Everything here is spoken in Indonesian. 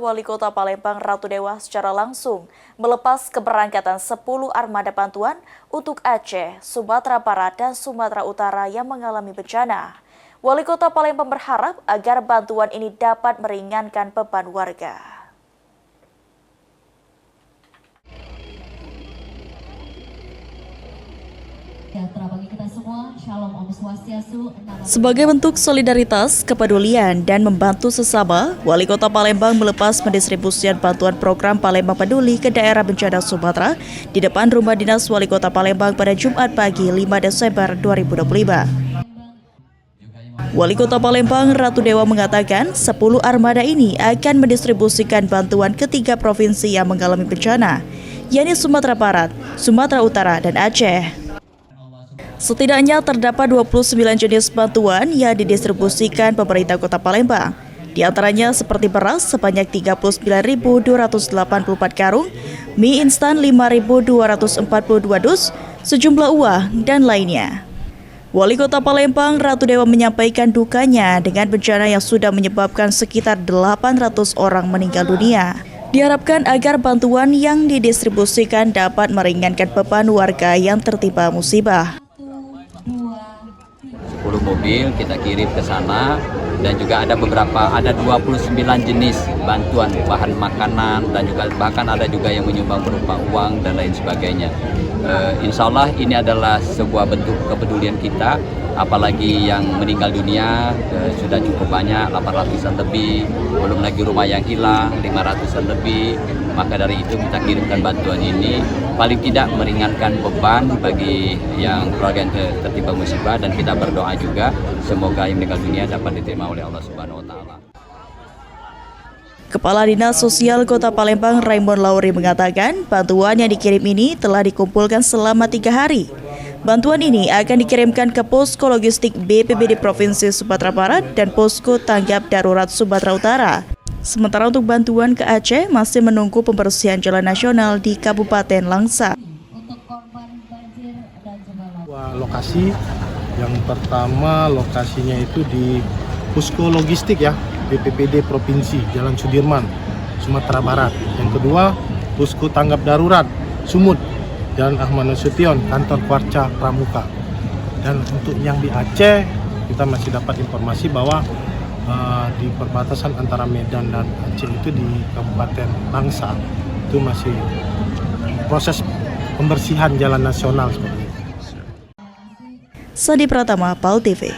Wali Kota Palembang Ratu Dewa secara langsung melepas keberangkatan 10 armada bantuan untuk Aceh, Sumatera Barat, dan Sumatera Utara yang mengalami bencana. Wali Kota Palembang berharap agar bantuan ini dapat meringankan beban warga. Sebagai bentuk solidaritas, kepedulian, dan membantu sesama, Wali Kota Palembang melepas pendistribusian bantuan program Palembang Peduli ke daerah bencana Sumatera di depan rumah dinas Wali Kota Palembang pada Jumat pagi 5 Desember 2025. Wali Kota Palembang Ratu Dewa mengatakan 10 armada ini akan mendistribusikan bantuan ke 3 provinsi yang mengalami bencana, yakni Sumatera Barat, Sumatera Utara, dan Aceh. Setidaknya terdapat 29 jenis bantuan yang didistribusikan pemerintah Kota Palembang. Di antaranya seperti beras sebanyak 39.284 karung, mie instan 5.242 dus, sejumlah uang, dan lainnya. Wali Kota Palembang Ratu Dewa menyampaikan dukanya dengan bencana yang sudah menyebabkan sekitar 800 orang meninggal dunia. Diharapkan agar bantuan yang didistribusikan dapat meringankan beban warga yang tertimpa musibah. 10 mobil kita kirim ke sana, dan juga ada 29 jenis bantuan bahan makanan, dan juga bahkan ada juga yang menyumbang berupa uang dan lain sebagainya. Insya Allah ini adalah sebuah bentuk kepedulian kita, apalagi yang meninggal dunia sudah cukup banyak, 800-an lebih, belum lagi rumah yang hilang 500-an lebih. Maka dari itu kita kirimkan bantuan ini paling tidak meringankan beban bagi yang keluarga yang tertimpa musibah, dan kita berdoa juga semoga yang meninggal dunia dapat diterima oleh Allah Subhanahu wa Ta'ala. Kepala Dinas Sosial Kota Palembang Raymond Lauri mengatakan bantuan yang dikirim ini telah dikumpulkan selama 3 hari. Bantuan ini akan dikirimkan ke posko logistik BPBD Provinsi Sumatera Barat dan posko tanggap darurat Sumatera Utara. Sementara untuk bantuan ke Aceh masih menunggu pembersihan jalan nasional di Kabupaten Langsa. Lokasi yang pertama, lokasinya itu di posko logistik ya, BPBD Provinsi Jalan Sudirman, Sumatera Barat. Yang kedua, posko tanggap darurat Sumut, Jalan Ahmad Nasution, kantor Kwarca Pramuka. Dan untuk yang di Aceh, kita masih dapat informasi bahwa di perbatasan antara Medan dan Aceh itu di Kabupaten Langsa itu masih proses pembersihan jalan nasional seperti itu. Sadi Pratama, PAL TV.